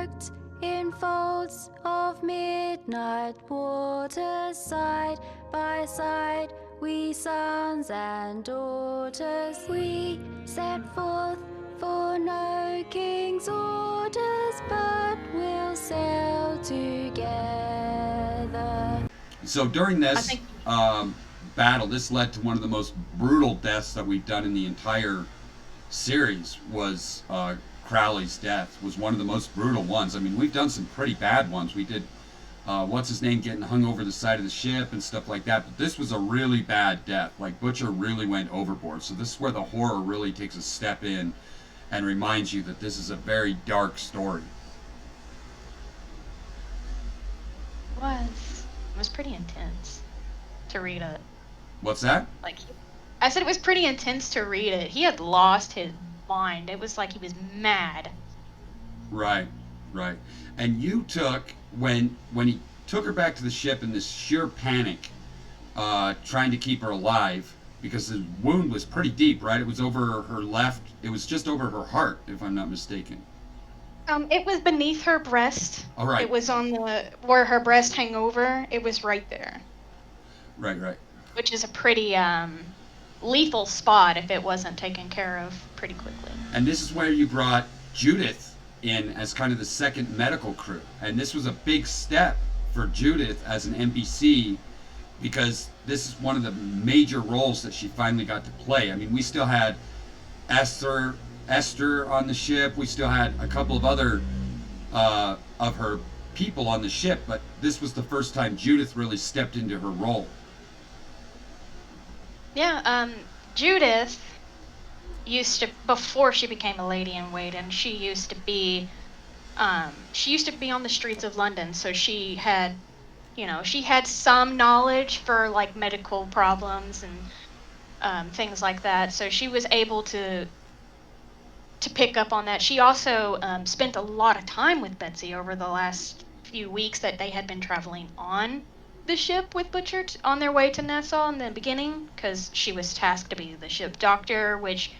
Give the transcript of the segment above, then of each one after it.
soaked in folds of midnight water, side by side, we sons and daughters. We set forth for no king's orders, but we'll sail together. So during this battle, this led to one of the most brutal deaths that we've done in the entire series. Was Crowley's death was one of the most brutal ones. I mean, we've done some pretty bad ones. We did what's his name getting hung over the side of the ship and stuff like that. But this was a really bad death. Like Butcher really went overboard. So this is where the horror really takes a step in and reminds you that this is a very dark story. It was pretty intense to read it. What's that? Like, I said it was pretty intense to read it. He had lost his mind. It was like he was mad. Right, right. And you took when he took her back to the ship in this sheer panic, trying to keep her alive because the wound was pretty deep, right? It was over her left. It was just over her heart, if I'm not mistaken. It was beneath her breast. All right. It was on where her breast hung over. It was right there. Right, right. Which is a pretty lethal spot if it wasn't taken care of pretty quickly. And this is where you brought Judith in as kind of the second medical crew. And this was a big step for Judith as an NPC because this is one of the major roles that she finally got to play. I mean, we still had Esther on the ship. We still had a couple of other of her people on the ship, but this was the first time Judith really stepped into her role. Yeah, Judith used to, before she became a lady in waiting, she used to be on the streets of London, so she had some knowledge for like medical problems and things like that, so she was able to pick up on that. She also spent a lot of time with Betsy over the last few weeks that they had been traveling on the ship with Butcher on their way to Nassau in the beginning, because she was tasked to be the ship doctor, which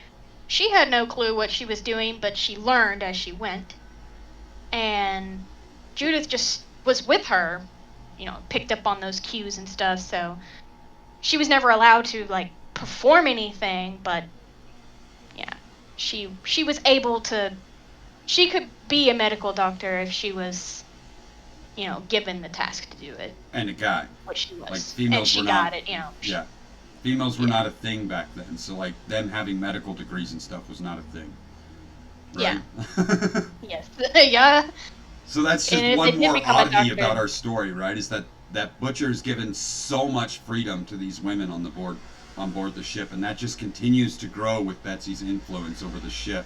she had no clue what she was doing, but she learned as she went. And Judith just was with her, picked up on those cues and stuff, so she was never allowed to like perform anything, but yeah, she was able to, she could be a medical doctor if she was given the task to do it. And a guy. Which she was. Like females and she were got not, it, Yeah. Females were not a thing back then. So like them having medical degrees and stuff was not a thing. Right? Yeah. Yes. Yeah. So that's just one more oddity about our story, right? Is that Butcher's given so much freedom to these women on board the ship, and that just continues to grow with Betsy's influence over the ship.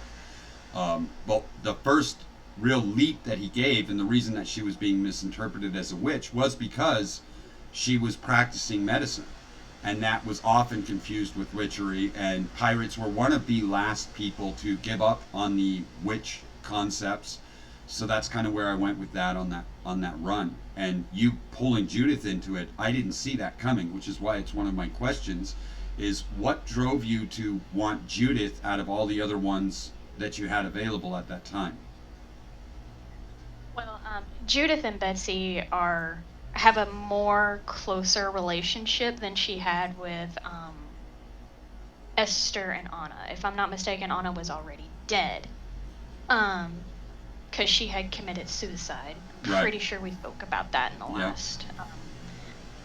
Well, the first real leap that he gave, and the reason that she was being misinterpreted as a witch, was because she was practicing medicine, and that was often confused with witchery, and pirates were one of the last people to give up on the witch concepts. So that's kind of where I went with that on that run. And you pulling Judith into it, I didn't see that coming, which is why it's one of my questions, is what drove you to want Judith out of all the other ones that you had available at that time? Well, Judith and Betsy have a more closer relationship than she had with Esther and Anna. If I'm not mistaken, Anna was already dead, because she had committed suicide. Right. Pretty sure we spoke about that in the last.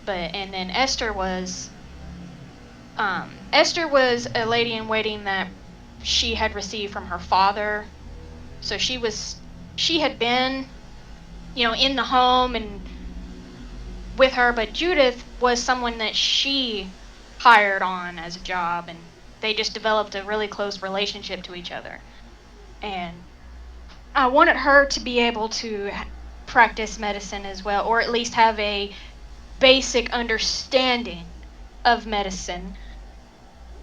And then Esther was a lady in waiting that she had received from her father, so she had been in the home and with her, but Judith was someone that she hired on as a job, and they just developed a really close relationship to each other. And I wanted her to be able to practice medicine as well, or at least have a basic understanding of medicine,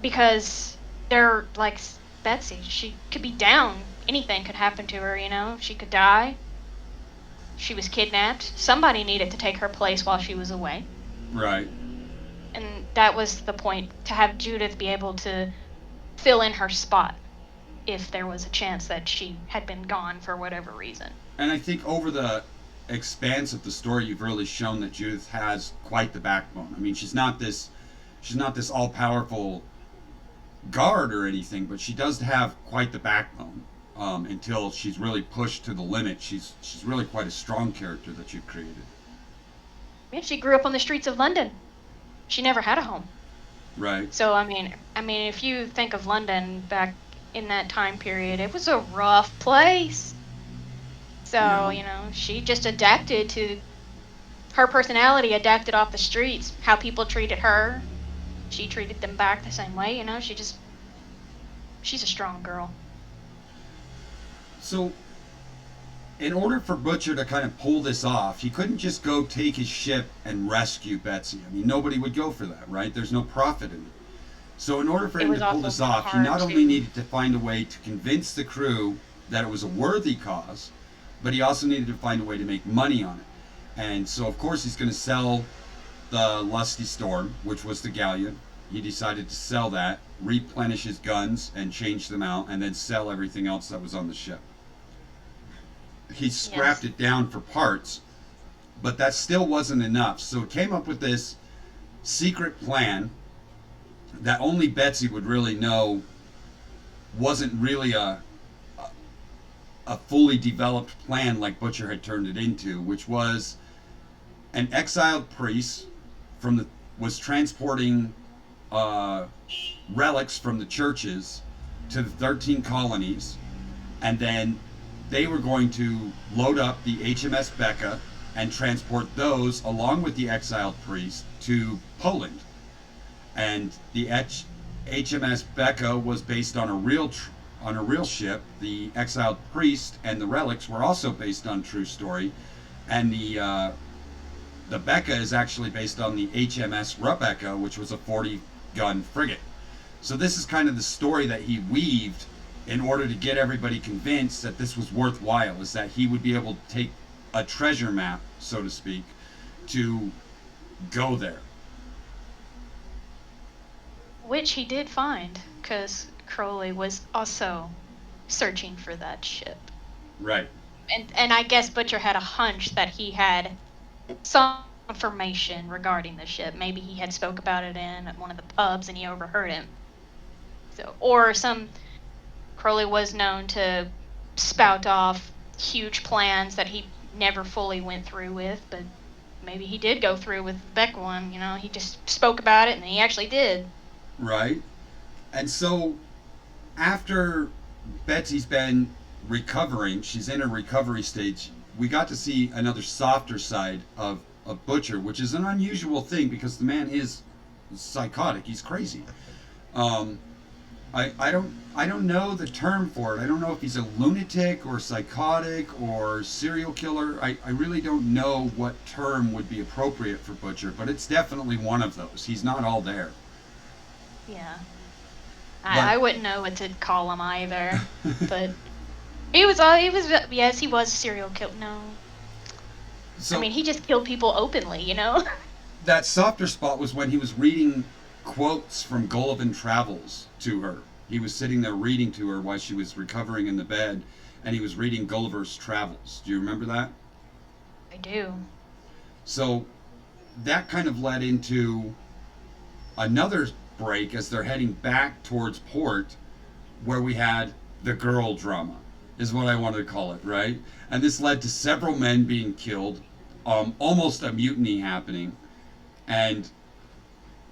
because they're like Betsy, she could be down, anything could happen to her, she could die. She was kidnapped. Somebody needed to take her place while she was away. Right. And that was the point, to have Judith be able to fill in her spot. if there was a chance that she had been gone for whatever reason. And I think over the expanse of the story, you've really shown that Judith has quite the backbone. I mean, she's not this all powerful guard or anything, but she does have quite the backbone. Until she's really pushed to the limit, she's really quite a strong character that you've created. Yeah, she grew up on the streets of London. She never had a home. Right. So I mean, if you think of London back in that time period, it was a rough place. So Yeah. She just adapted to her personality, adapted off the streets, how people treated her. She treated them back the same way. She's a strong girl. So, in order for Butcher to kind of pull this off, he couldn't just go take his ship and rescue Betsy. I mean, nobody would go for that, right? There's no profit in it. So, in order for him to pull this off, he not only needed to find a way to convince the crew that it was a worthy cause, but he also needed to find a way to make money on it. And so, of course, he's going to sell the Lusty Storm, which was the galleon. He decided to sell that, replenish his guns, and change them out, and then sell everything else that was on the ship. He scrapped it down for parts, but that still wasn't enough. So he came up with this secret plan that only Betsy would really know wasn't really a fully developed plan like Butcher had turned it into, which was an exiled priest was transporting relics from the churches to the 13 colonies, and then they were going to load up the HMS Becca and transport those along with the exiled priest to Poland. And the HMS Becca was based on a real ship. The exiled priest and the relics were also based on true story, and the Becca is actually based on the HMS Rebecca, which was a 40-gun frigate. So this is kind of the story that he weaved in order to get everybody convinced that this was worthwhile, is that he would be able to take a treasure map, so to speak, to go there. Which he did find, because Crowley was also searching for that ship. Right. And I guess Butcher had a hunch that he had some information regarding the ship. Maybe he had spoke about it in one of the pubs and he overheard him. Crowley was known to spout off huge plans that he never fully went through with, but maybe he did go through with the Beck one. He just spoke about it and he actually did. Right. And so after Betsy's been recovering, she's in a recovery stage, we got to see another softer side of Butcher, which is an unusual thing because the man is psychotic. He's crazy. I don't know the term for it. I don't know if he's a lunatic or psychotic or serial killer. I really don't know what term would be appropriate for Butcher, but it's definitely one of those. He's not all there. Yeah. I wouldn't know what to call him either. But he was yes, he was a serial killer. No. So, he just killed people openly, That softer spot was when he was reading quotes from Gullivan Travels to her. He was sitting there reading to her while she was recovering in the bed, and he was reading Gulliver's Travels. Do you remember that? I do. So that kind of led into another break as they're heading back towards port, where we had the girl drama, is what I wanted to call it, right? And this led to several men being killed, almost a mutiny happening, and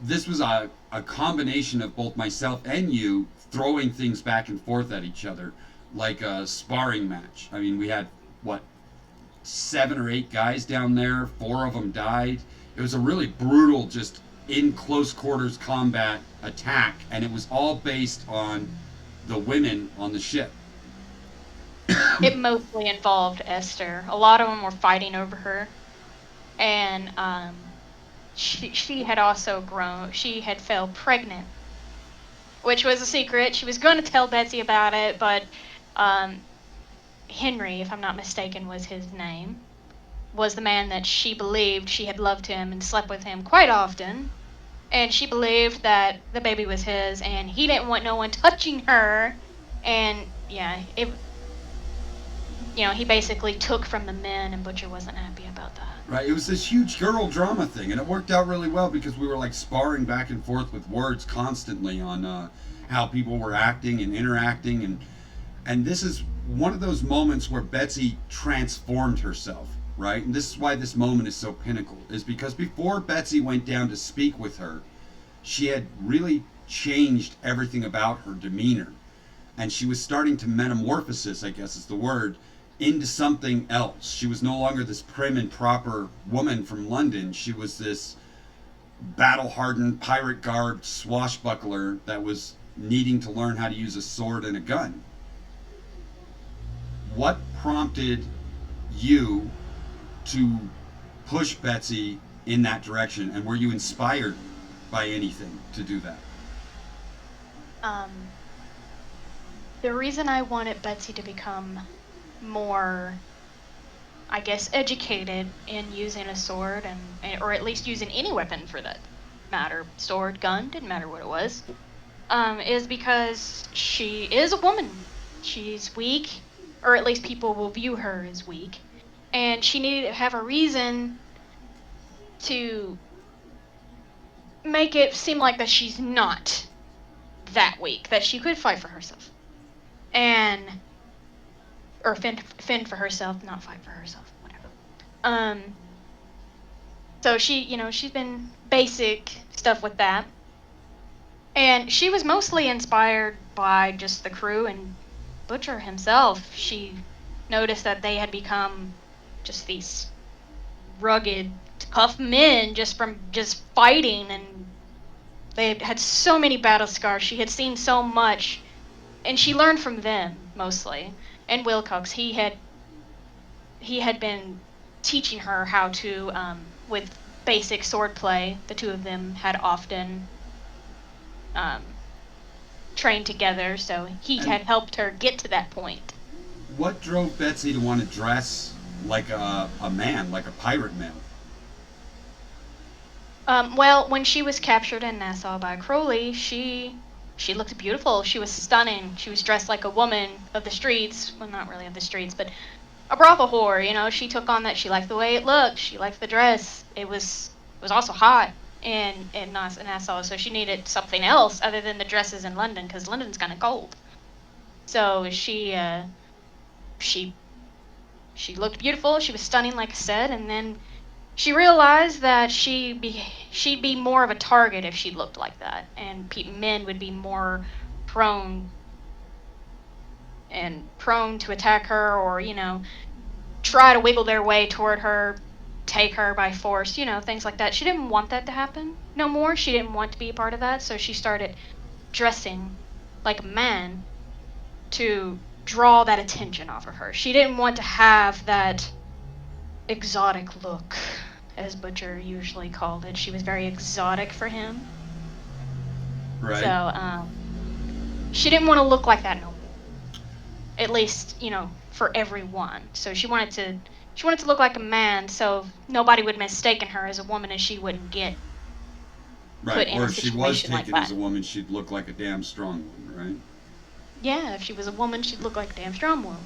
this was a combination of both myself and you throwing things back and forth at each other like a sparring match. We had 7 or 8 guys down there, 4 of them died. It was a really brutal, just in close quarters combat attack, and it was all based on the women on the ship. It mostly involved Esther. A lot of them were fighting over her, and she had also grown. She had fell pregnant, which was a secret. She was going to tell Betsy about it, but Henry, if I'm not mistaken, was his name, was the man that she believed she had loved him and slept with him quite often. And she believed that the baby was his, and he didn't want no one touching her. And yeah, he basically took from the men, and Butcher wasn't happy about that. Right, it was this huge girl drama thing, and it worked out really well because we were like sparring back and forth with words constantly on how people were acting and interacting, and this is one of those moments where Betsy transformed herself, right? And this is why this moment is so pinnacle, is because before Betsy went down to speak with her, she had really changed everything about her demeanor, and she was starting to metamorphosis, I guess is the word, into something else. She was no longer this prim and proper woman from London. She was this battle-hardened, pirate-garbed swashbuckler that was needing to learn how to use a sword and a gun. What prompted you to push Betsy in that direction, and were you inspired by anything to do that? The reason I wanted Betsy to become more, I guess, educated in using a sword, or at least using any weapon for that matter, sword, gun, didn't matter what it was, is because she is a woman. She's weak, or at least people will view her as weak, and she needed to have a reason to make it seem like that she's not that weak, that she could fight for herself. Or fend for herself, not fight for herself, whatever. So she's been basic stuff with that. And she was mostly inspired by just the crew and Butcher himself. She noticed that they had become just these rugged, tough men just from just fighting, and they had so many battle scars. She had seen so much, and she learned from them mostly. And Wilcox, he had been teaching her how to, with basic swordplay. The two of them had often trained together, so he had helped her get to that point. What drove Betsy to want to dress like a man, like a pirate man? Well, when she was captured in Nassau by Crowley, she looked beautiful. She was stunning. She was dressed like a woman of the streets. Well, not really of the streets, but a brothel whore. She took on that. She liked the way it looked. She liked the dress. It was also hot in Nassau, so she needed something else other than the dresses in London, because London's kind of cold. So she looked beautiful. She was stunning, like I said, and then she realized that she'd be more of a target if she looked like that, and men would be more prone to attack her, or try to wiggle their way toward her, take her by force, things like that. She didn't want that to happen no more. She didn't want to be a part of that, so she started dressing like a man to draw that attention off of her. She didn't want to have that exotic look, as Butcher usually called it. She was very exotic for him. Right. So, she didn't want to look like that no more. At least, for everyone. So she wanted to look like a man, so nobody would mistake her as a woman, and she wouldn't get put in a situation like that. Or if she was taken as a woman, she'd look like a damn strong woman, right? Yeah, if she was a woman, she'd look like a damn strong woman.